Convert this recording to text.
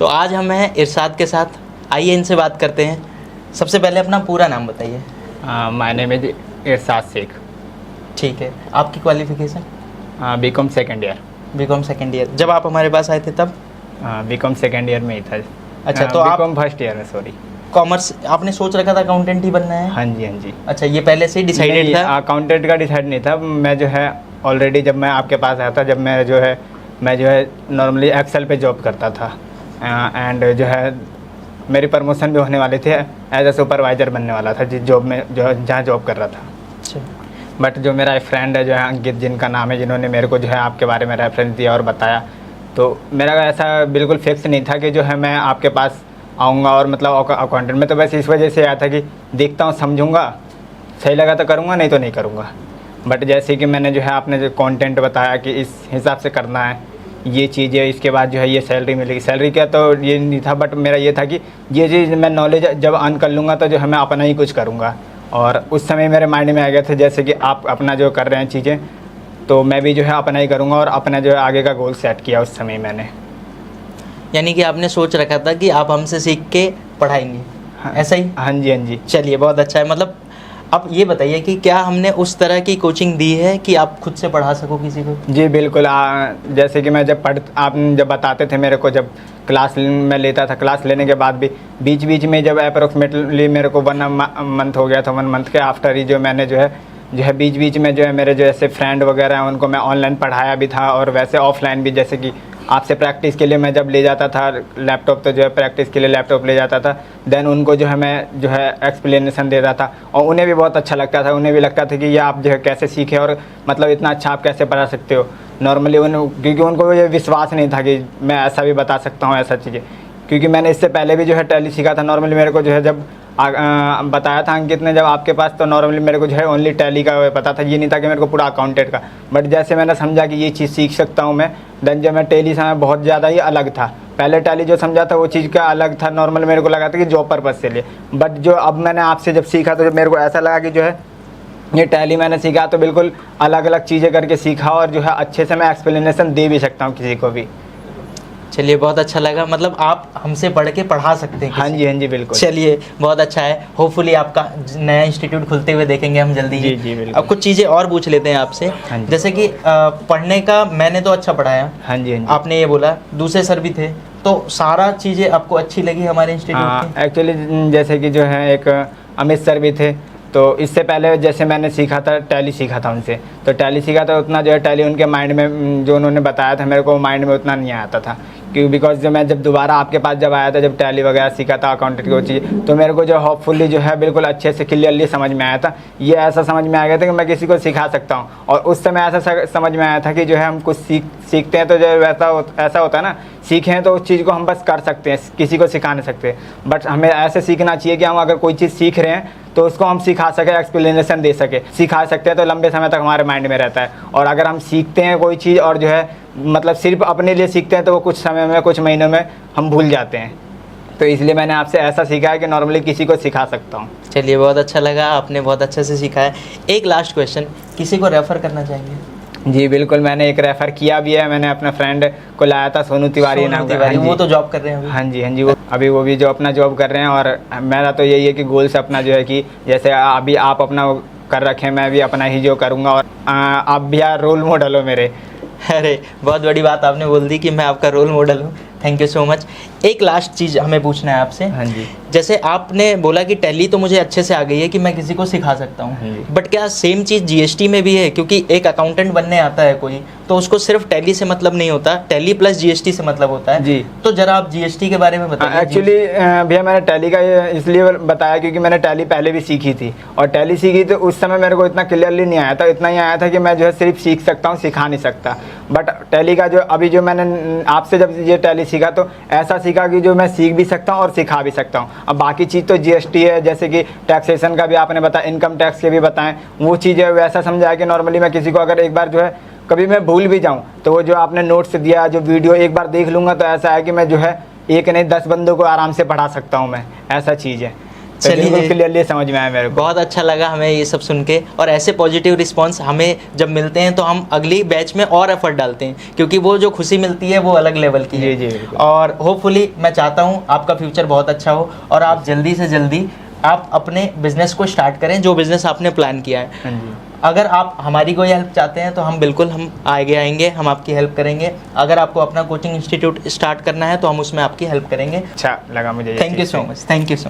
तो आज हम हैं इरशाद के साथ, आइए इनसे बात करते हैं। सबसे पहले अपना पूरा नाम बताइए। My name is Irshad Shaikh. ठीक है, आपकी qualification? BCom second year. BCom second year. जब आप हमारे पास आए थे तब? बीकॉम सेकेंड ईयर में ही था। अच्छा, तो आप बीकॉम फर्स्ट ईयर में, सॉरी। कॉमर्स आपने सोच रखा था अकाउंटेंट ही बनना है? हाँ जी, हाँ जी। अच्छा, ये पहले से ही डिसाइडेड था? अकाउंटेंट का डिसाइड नहीं था। मैं जो है ऑलरेडी जब मैं आपके पास आया था, जब मैं जो है नॉर्मली एक्सेल पे जॉब करता था एंड जो है मेरी प्रमोशन भी होने वाली थी, एज ए सुपरवाइज़र बनने वाला था जिस जॉब में जहाँ जॉब कर रहा था। अच्छा। बट जो मेरा एक फ्रेंड है जो है अंकित, जिनका नाम है, जिन्होंने मेरे को जो है आपके बारे में रेफरेंस दिया और बताया, तो मेरा ऐसा बिल्कुल फिक्स नहीं था कि जो है मैं आपके पास आऊँगा और मतलब अकाउंटेंट में, तो बस इस वजह से आया था कि देखता हूँ, समझूंगा, सही लगा तो करूँगा, नहीं तो नहीं करूँगा। बट जैसे कि मैंने जो है आपने जो कंटेंट बताया कि इस हिसाब से करना है, ये चीज़ है, इसके बाद जो है ये सैलरी मिलेगी। सैलरी का तो ये नहीं था, बट मेरा ये था कि ये चीज़ मैं नॉलेज जब अर्न कर लूँगा तो जो है मैं अपना ही कुछ करूँगा। और उस समय मेरे माइंड में आ गया था जैसे कि आप अपना जो कर रहे हैं चीज़ें, तो मैं भी जो है अपना ही करूँगा और अपना जो है आगे का गोल सेट किया उस समय मैंने। यानी कि आपने सोच रखा था कि आप हमसे सीख के पढ़ाएंगे, हाँ, ऐसा ही? हाँ जी, हाँ जी। चलिए, बहुत अच्छा है। मतलब अब ये बताइए कि क्या हमने उस तरह की कोचिंग दी है कि आप खुद से पढ़ा सको किसी को? जी बिल्कुल। जैसे कि मैं आप जब बताते थे मेरे को, जब क्लास में लेता था, क्लास लेने के बाद भी बीच बीच में जब अप्रोक्सीमेटली मेरे को 1 मंथ हो गया था, 1 मंथ के आफ्टर ही जो मैंने जो है बीच बीच में जो है मेरे जो ऐसे फ्रेंड वगैरह हैं उनको मैं ऑनलाइन पढ़ाया भी था और वैसे ऑफलाइन भी। जैसे कि आपसे प्रैक्टिस के लिए मैं जब ले जाता था लैपटॉप, तो जो है प्रैक्टिस के लिए लैपटॉप ले जाता था, देन उनको जो है मैं जो है एक्सप्लेनेशन देता था और उन्हें भी बहुत अच्छा लगता था। उन्हें भी लगता था कि ये आप जो है कैसे सीखे और मतलब इतना अच्छा आप कैसे पढ़ा सकते हो। नॉर्मली क्योंकि उनको ये विश्वास नहीं था कि मैं ऐसा भी बता सकता हूँ ऐसा चीज़ें, क्योंकि मैंने इससे पहले भी जो है टैली सीखा था। नॉर्मली मेरे को जो है जब बताया था अंकित ने जब आपके पास, तो नॉर्मली मेरे को जो है ओनली टैली का पता था, ये नहीं था कि मेरे को पूरा अकाउंटेंट का। बट जैसे मैंने समझा कि ये चीज़ सीख सकता हूँ मैं, देन जो मैं टैली से बहुत ज़्यादा ही अलग था। पहले टैली जो समझा था वो चीज़ का अलग था, नॉर्मल मेरे को लगा था कि जॉब पर्पज़ से लिए। बट जो अब मैंने आपसे जब सीखा तो मेरे को ऐसा लगा कि जो है ये टैली मैंने सीखा तो बिल्कुल अलग अलग चीज़ें करके सीखा और जो है अच्छे से मैं एक्सप्लेनेशन दे भी सकता हूँ किसी को भी। चलिए, बहुत अच्छा लगा। मतलब आप हमसे पढ़ के पढ़ा सकते हैं? हाँ जी, हाँ जी, बिल्कुल। चलिए, बहुत अच्छा है। होपफुली आपका नया इंस्टीट्यूट खुलते हुए देखेंगे हम जल्दी ही। जी बिल्कुल। अब कुछ चीज़ें और पूछ लेते हैं आपसे। हाँ जी। जैसे कि पढ़ने का मैंने तो अच्छा पढ़ाया। हाँ जी, हाँ जी। आपने ये बोला, दूसरे सर भी थे, तो सारा चीज़ें आपको अच्छी लगी हमारे इंस्टीट्यूट की? एक्चुअली जैसे कि जो है एक अमित सर भी थे, तो इससे पहले जैसे मैंने सीखा था टैली सीखा था उनसे, तो टैली सीखा था उतना जो है टैली उनके माइंड में जो उन्होंने बताया था मेरे को माइंड में उतना नहीं आता था, क्योंकि बिकॉज जो मैं जब दोबारा आपके पास जब आया था, जब टैली वगैरह सीखा था अकाउंटेंट की वो चीज़, तो मेरे को जो होपफुली जो है बिल्कुल अच्छे से क्लियरली समझ में आया था। ये ऐसा समझ में आ गया था कि मैं किसी को सिखा सकता हूँ। और उस समय ऐसा समझ में आया था कि जो है हम कुछ सीखते हैं तो जो ऐसा होता है ना, सीखे हैं तो उस चीज़ को हम बस कर सकते हैं, किसी को सिखा नहीं सकते। बट हमें ऐसे सीखना चाहिए कि हम अगर कोई चीज़ सीख रहे हैं तो उसको हम सिखा सके, एक्सप्लेनेशन दे सके। सिखा सकते हैं तो लंबे समय तक हमारे माइंड में रहता है। और अगर हम सीखते हैं कोई चीज़ और जो है मतलब सिर्फ अपने लिए सीखते हैं तो वो कुछ समय में, कुछ महीनों में हम भूल जाते हैं। तो इसलिए मैंने आपसे ऐसा सीखा है कि नॉर्मली किसी को सिखा सकता हूँ। चलिए, बहुत अच्छा लगा, आपने बहुत अच्छे से सीखा है। एक लास्ट क्वेश्चन, किसी को रेफ़र करना चाहेंगे? जी बिल्कुल, मैंने एक रेफ़र किया भी है। मैंने अपने फ्रेंड को लाया था, सोनू तिवारी नाम का। वो तो जॉब कर रहे हैं अभी? हाँ जी, हाँ जी, वो भी जो अपना जॉब कर रहे हैं। और मेरा तो यही है कि गोल्स अपना जो है कि जैसे अभी आप अपना कर रखे हैं, मैं भी अपना ही जो करूँगा। और आप भी यार रोल मॉडल हो मेरे। अरे, बहुत बड़ी बात आपने बोल दी कि मैं आपका रोल मॉडल हूँ। Thank you so much. एक लास्ट चीज़ हमें पूछना है आपसे। हाँ जी। जैसे आपने बोला कि टैली तो मुझे अच्छे से आ गई है कि मैं किसी को सिखा सकता हूँ, बट क्या सेम चीज़ जीएसटी में भी है? क्योंकि एक अकाउंटेंट बनने आता है कोई, तो उसको सिर्फ टैली से मतलब नहीं होता, टैली प्लस जीएसटी से मतलब होता है। जी। तो जरा आप जीएसटी के बारे में बताइए। एक्चुअली भैया मैंने टैली का इसलिए बताया क्योंकि मैंने टैली पहले भी सीखी थी, और टैली सीखी तो उस समय मेरे को इतना क्लियरली नहीं आया था। इतना ही आया था कि मैं जो है सिर्फ सीख सकता हूँ, सिखा नहीं सकता। बट टैली का जो अभी जो मैंने आपसे जब ये टैली सीखा तो ऐसा सीखा कि जो मैं सीख भी सकता हूँ और सिखा भी सकता हूँ। अब बाकी चीज़ तो जीएसटी है, जैसे कि टैक्सेशन का भी आपने बताया, इनकम टैक्स के भी बताएं, वो चीज़ है वैसा समझाया कि नॉर्मली मैं किसी को अगर एक बार जो है कभी मैं भूल भी जाऊँ तो वो जो आपने नोट्स दिया, जो वीडियो एक बार देख लूँगा तो ऐसा है कि मैं जो है 1 नहीं 10 बंदों को आराम से पढ़ा सकता हूँ मैं, ऐसा चीज़ है। तो बिल्कुल क्लियरली समझ में आया मेरे को। बहुत अच्छा लगा हमें ये सब सुन के, और ऐसे पॉजिटिव रिस्पांस हमें जब मिलते हैं तो हम अगली बैच में और एफर्ट डालते हैं, क्योंकि वो जो खुशी मिलती है वो अलग लेवल की है। जी बिल्कुल। और होपफुली मैं चाहता हूँ आपका फ्यूचर बहुत अच्छा हो और आप जल्दी से जल्दी आप अपने बिजनेस को स्टार्ट करें, जो बिजनेस आपने प्लान किया है। हाँ जी। अगर आप हमारी कोई हेल्प चाहते हैं तो हम बिल्कुल हम आगे आएंगे, हम आपकी हेल्प करेंगे। अगर आपको अपना कोचिंग इंस्टीट्यूट स्टार्ट करना है तो हम उसमें आपकी हेल्प करेंगे। अच्छा लगा मुझे। Thank you so much, thank you so much.